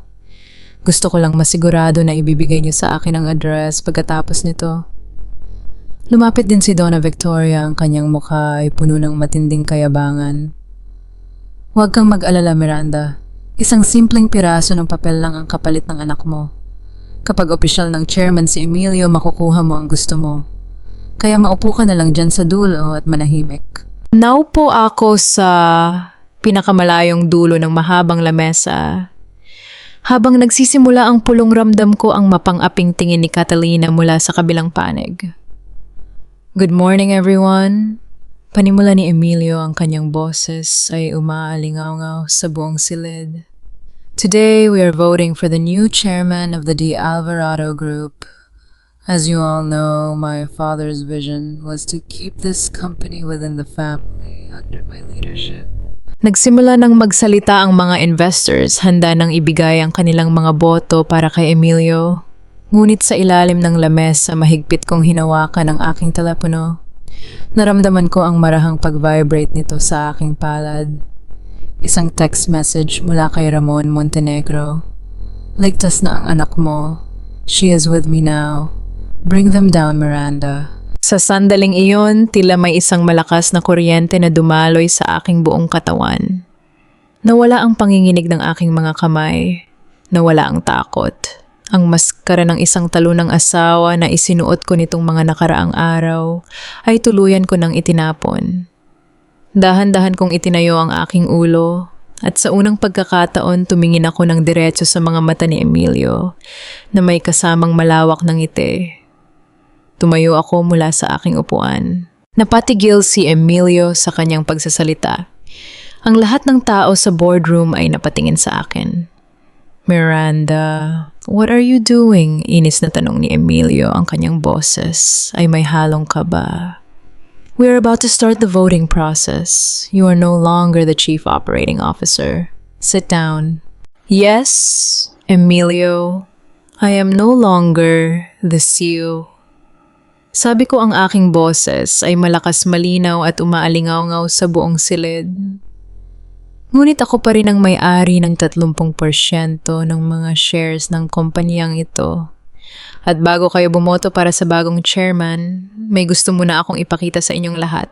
Gusto ko lang masigurado na ibibigay niyo sa akin ang address pagkatapos nito. Lumapit din si Donna Victoria, ang kanyang mukha ay puno ng matinding kayabangan. Huwag kang mag-alala, Miranda. Isang simpleng piraso ng papel lang ang kapalit ng anak mo. Kapag opisyal ng chairman si Emilio, makukuha mo ang gusto mo. Kaya maupo ka na lang dyan sa dulo at manahimik. Naupo ako sa pinakamalayong dulo ng mahabang lamesa. Habang nagsisimula ang pulong, ramdam ko ang mapang-aping tingin ni Catalina mula sa kabilang panig. Good morning, everyone. Panimula ni Emilio, ang kanyang boses ay umaalingaw sa buong silid. Today, we are voting for the new chairman of the De Alvarado Group. As you all know, my father's vision was to keep this company within the family under my leadership. Nagsimula nang magsalita ang mga investors, handa nang ibigay ang kanilang mga boto para kay Emilio. Ngunit sa ilalim ng lamesa, mahigpit kong hinawakan ang aking telepono. Naramdaman ko ang marahang pag-vibrate nito sa aking palad. Isang text message mula kay Ramon Montenegro. Ligtas na ang anak mo. She is with me now. Bring them down, Miranda. Sa sandaling iyon, tila may isang malakas na kuryente na dumaloy sa aking buong katawan. Nawala ang panginginig ng aking mga kamay. Nawala ang takot. Ang maskara ng isang talunang asawa na isinuot ko nitong mga nakaraang araw ay tuluyan ko nang itinapon. Dahan-dahan kong itinayo ang aking ulo, At sa unang pagkakataon, tumingin ako ng diretso sa mga mata ni Emilio na may kasamang malawak ng ngiti. Tumayo ako mula sa aking upuan. Napatigil si Emilio sa kanyang pagsasalita. Ang lahat ng tao sa boardroom ay napatingin sa akin. Miranda, what are you doing? Inis na tanong ni Emilio ang kanyang boses. Ay may halong kaba. We are about to start the voting process. You are no longer the chief operating officer. Sit down. Yes, Emilio, I am no longer the CEO. Sabi ko ang aking boses ay malakas malinaw at umaalingaw-ngaw sa buong silid. Ngunit ako pa rin ang may-ari ng 30% ng mga shares ng kumpanyang ito. At bago kayo bumoto para sa bagong chairman, may gusto muna akong ipakita sa inyong lahat.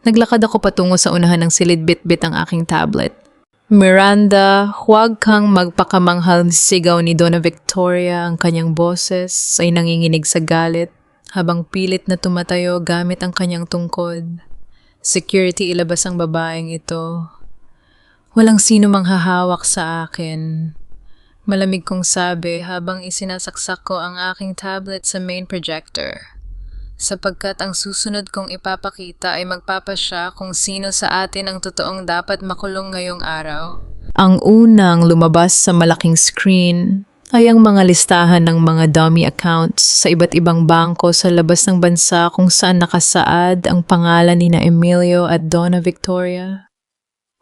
Naglakad ako patungo sa unahan ng silid, bit-bit ang aking tablet. Miranda, huwag kang magpakamanghal, sigaw ni Donna Victoria. Ang kanyang boses ay nanginginig sa galit habang pilit na tumatayo gamit ang kanyang tungkod. Security, ilabas ang babaeng ito. Walang sino mang hahawak sa akin. Malamig kong sabi habang isinasaksak ko ang aking tablet sa main projector. Sapagkat ang susunod kong ipapakita ay magpapasya kung sino sa atin ang totoong dapat makulong ngayong araw. Ang unang lumabas sa malaking screen ay ang mga listahan ng mga dummy accounts sa iba't ibang bangko sa labas ng bansa kung saan nakasaad ang pangalan ni na Emilio at Donna Victoria.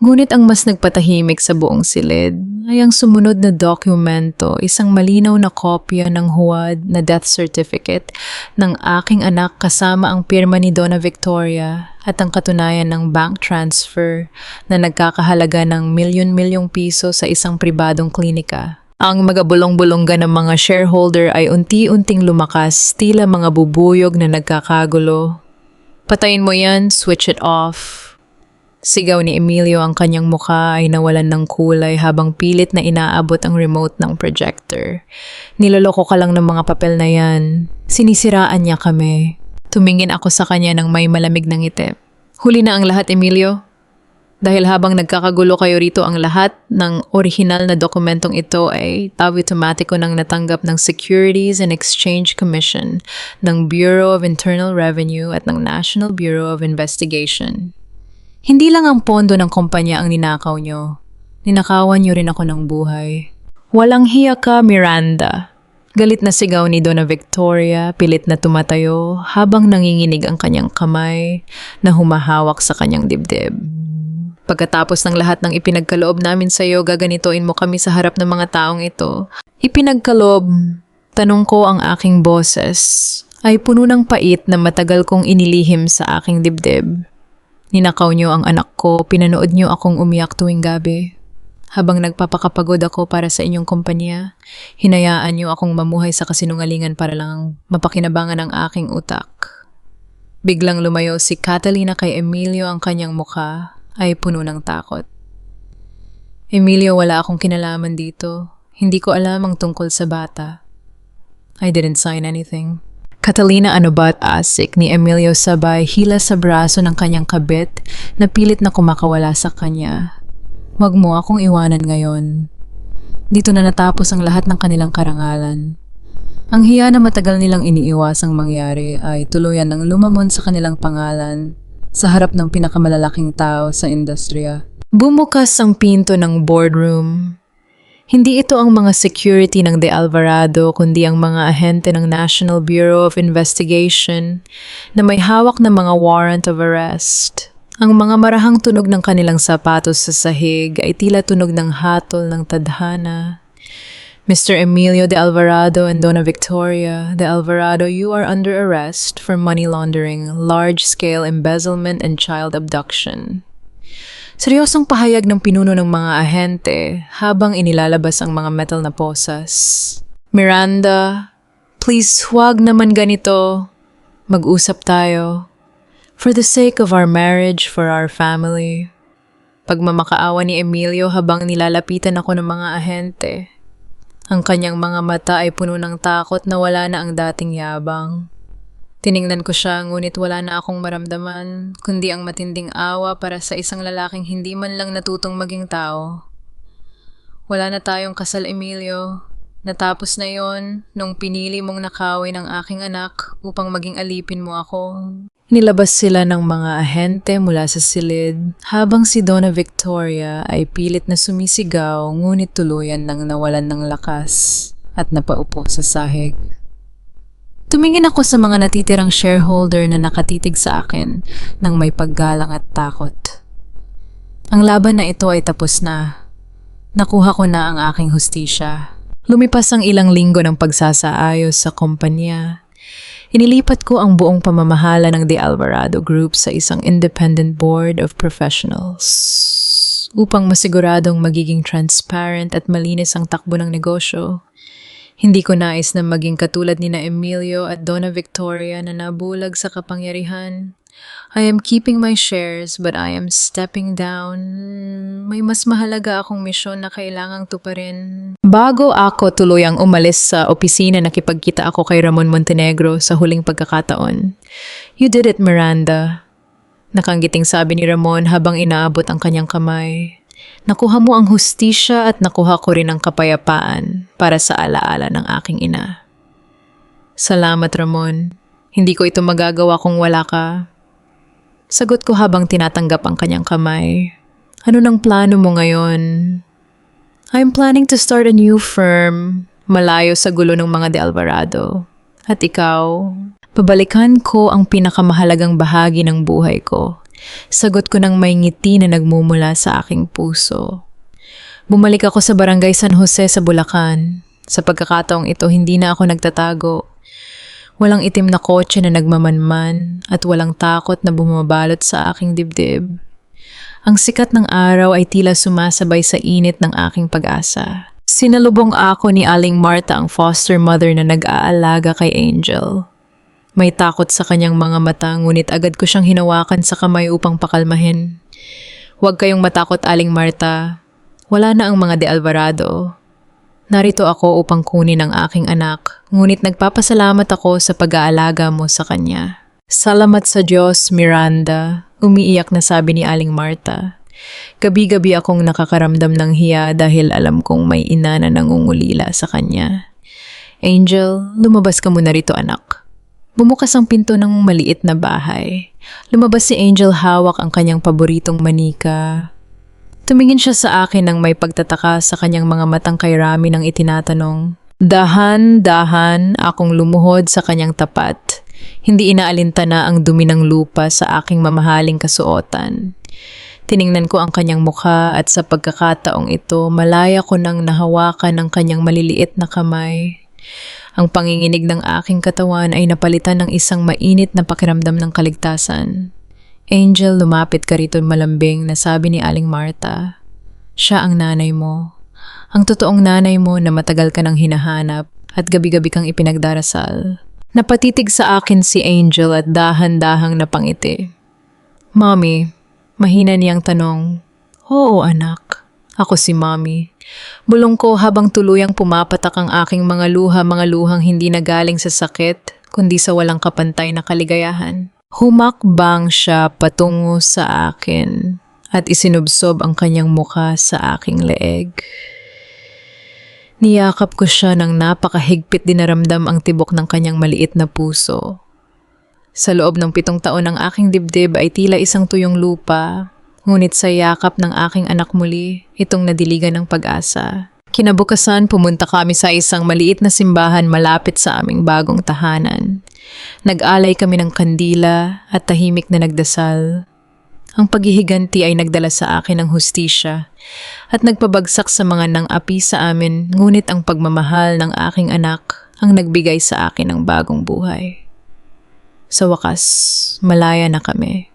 Ngunit ang mas nagpatahimik sa buong silid ay ang sumunod na dokumento, isang malinaw na kopya ng huwad na death certificate ng aking anak kasama ang pirma ni Donna Victoria at ang katunayan ng bank transfer na nagkakahalaga ng milyon-milyong piso sa isang pribadong klinika. Ang magabulong-bulongga ng mga shareholder ay unti-unting lumakas, tila mga bubuyog na nagkakagulo. Patayin mo yan, switch it off. Sigaw ni Emilio, ang kanyang mukha ay nawalan ng kulay habang pilit na inaabot ang remote ng projector. Niloloko ka lang ng mga papel na yan. Sinisiraan niya kami. Tumingin ako sa kanya ng may malamig na ngiti. Huli na ang lahat, Emilio. Dahil habang nagkakagulo kayo rito, ang lahat ng orihinal na dokumentong ito ay automatiko nang natanggap ng Securities and Exchange Commission, ng Bureau of Internal Revenue at ng National Bureau of Investigation. Hindi lang ang pondo ng kumpanya ang ninakaw nyo. Ninakawan nyo rin ako ng buhay. Walang hiya ka, Miranda. Galit na sigaw ni Donna Victoria, pilit na tumatayo habang nanginginig ang kanyang kamay na humahawak sa kanyang dibdib. Pagkatapos ng lahat ng ipinagkaloob namin sa iyo, gaganitoin mo kami sa harap ng mga taong ito. Ipinagkaloob, tanong ko ang aking boses, ay puno ng pait na matagal kong inilihim sa aking dibdib. Ninakaw niyo ang anak ko, pinanood niyo akong umiyak tuwing gabi. Habang nagpapakapagod ako para sa inyong kumpanya, hinayaan niyo akong mamuhay sa kasinungalingan para lang mapakinabangan ang aking utak. Biglang lumayo si Catalina kay Emilio, ang kanyang mukha ay puno ng takot. Emilio, wala akong kinalaman dito. Hindi ko alam ang tungkol sa bata. I didn't sign anything. Catalina, ano ba't asik ni Emilio sabay hila sa braso ng kanyang kabit na pilit na kumakawala sa kanya. Huwag mo akong iwanan ngayon. Dito na natapos ang lahat ng kanilang karangalan. Ang hiya na matagal nilang iniiwasang mangyari ay tuluyan ng lumamon sa kanilang pangalan sa harap ng pinakamalalaking tao sa industriya. Bumukas ang pinto ng boardroom. Hindi ito ang mga security ng De Alvarado kundi ang mga ahente ng National Bureau of Investigation na may hawak na mga warrant of arrest. Ang mga marahang tunog ng kanilang sapatos sa sahig ay tila tunog ng hatol ng tadhana. Mr. Emilio De Alvarado and Donna Victoria De Alvarado, you are under arrest for money laundering, large-scale embezzlement, and child abduction. Seryosong pahayag ng pinuno ng mga ahente habang inilalabas ang mga metal na posas. Miranda, please huwag naman ganito. Mag-usap tayo. For the sake of our marriage, for our family. Pagmamakaawa ni Emilio habang nilalapitan ako ng mga ahente. Ang kanyang mga mata ay puno ng takot na wala na ang dating yabang. Tiningnan ko siya ngunit wala na akong maramdaman, kundi ang matinding awa para sa isang lalaking hindi man lang natutong maging tao. Wala na tayong kasal, Emilio. Natapos na yon nung pinili mong nakawin ang aking anak upang maging alipin mo ako. Nilabas sila ng mga ahente mula sa silid habang si Donna Victoria ay pilit na sumisigaw ngunit tuluyan nang nawalan ng lakas at napaupo sa sahig. Tumingin ako sa mga natitirang shareholder na nakatitig sa akin nang may paggalang at takot. Ang laban na ito ay tapos na. Nakuha ko na ang aking hustisya. Lumipas ang ilang linggo ng pagsasaayos sa kumpanya. Inilipat ko ang buong pamamahala ng The Alvarado Group sa isang independent board of professionals upang masiguradong magiging transparent at malinis ang takbo ng negosyo. Hindi ko nais na maging katulad ni na Emilio at Donna Victoria na nabulag sa kapangyarihan. I am keeping my shares but I am stepping down. May mas mahalaga akong misyon na kailangang tuparin. Bago ako tuluyang umalis sa opisina, nakipagkita ako kay Ramon Montenegro sa huling pagkakataon. "You did it, Miranda." Nakanggiting sabi ni Ramon habang inaabot ang kanyang kamay. "Nakuha mo ang hustisya at nakuha ko rin ang kapayapaan para sa alaala ng aking ina." "Salamat, Ramon. Hindi ko ito magagawa kung wala ka." Sagot ko habang tinatanggap ang kanyang kamay. "Ano nang plano mo ngayon?" "I'm planning to start a new firm, malayo sa gulo ng mga De Alvarado. At ikaw?" "Babalikan ko ang pinakamahalagang bahagi ng buhay ko." Sagot ko ng may ngiti na nagmumula sa aking puso. Bumalik ako sa Barangay San Jose sa Bulacan. Sa pagkakataong ito, hindi na ako nagtatago. Walang itim na kotse na nagmamanman at walang takot na bumabalot sa aking dibdib. Ang sikat ng araw ay tila sumasabay sa init ng aking pag-asa. Sinalubong ako ni Aling Marta, ang foster mother na nag-aalaga kay Angel. May takot sa kanyang mga mata ngunit agad ko siyang hinawakan sa kamay upang pakalmahin. "Huwag kayong matakot, Aling Marta. Wala na ang mga De Alvarado. Narito ako upang kunin ang aking anak, ngunit nagpapasalamat ako sa pag-aalaga mo sa kanya." "Salamat sa Diyos, Miranda," umiiyak na sabi ni Aling Marta. Gabi-gabi akong nakakaramdam ng hiya dahil alam kong may ina na nangungulila sa kanya. "Angel, lumabas ka muna rito, anak." Bumukas ang pinto ng maliit na bahay. Lumabas si Angel, hawak ang kanyang paboritong manika. Tumingin siya sa akin ng may pagtataka sa kanyang mga matang kay Rami nang itinatanong. Dahan-dahan akong lumuhod sa kanyang tapat. Hindi inaalintana ang dumi ng lupa sa aking mamahaling kasuotan. Tiningnan ko ang kanyang mukha at sa pagkakataong ito, malaya ko nang nahawakan ang kanyang maliliit na kamay. Ang panginginig ng aking katawan ay napalitan ng isang mainit na pakiramdam ng kaligtasan. "Angel, lumapit ka rito," malambing na sabi ni Aling Marta. "Siya ang nanay mo. Ang totoong nanay mo na matagal ka nang hinahanap at gabi-gabi kang ipinagdarasal." Napatitig sa akin si Angel at dahan-dahang napangiti. "Mommy," mahina niyang tanong. "Oo, anak. Ako si Mommy." Bulong ko habang tuluyang pumapatak ang aking mga luhang hindi na galing sa sakit, kundi sa walang kapantay na kaligayahan. Humakbang siya patungo sa akin at isinubsob ang kanyang muka sa aking leeg. Niyakap ko siya ng napakahigpit, dinaramdam ang tibok ng kanyang maliit na puso. Sa loob ng 7 taon ang aking dibdib ay tila isang tuyong lupa. Ngunit sa yakap ng aking anak muli, itong nadiligan ng pag-asa. Kinabukasan, pumunta kami sa isang maliit na simbahan malapit sa aming bagong tahanan. Nag-alay kami ng kandila at tahimik na nagdasal. Ang paghihiganti ay nagdala sa akin ng hustisya at nagpabagsak sa mga nang-api sa amin, ngunit ang pagmamahal ng aking anak ang nagbigay sa akin ng bagong buhay. Sa wakas, malaya na kami.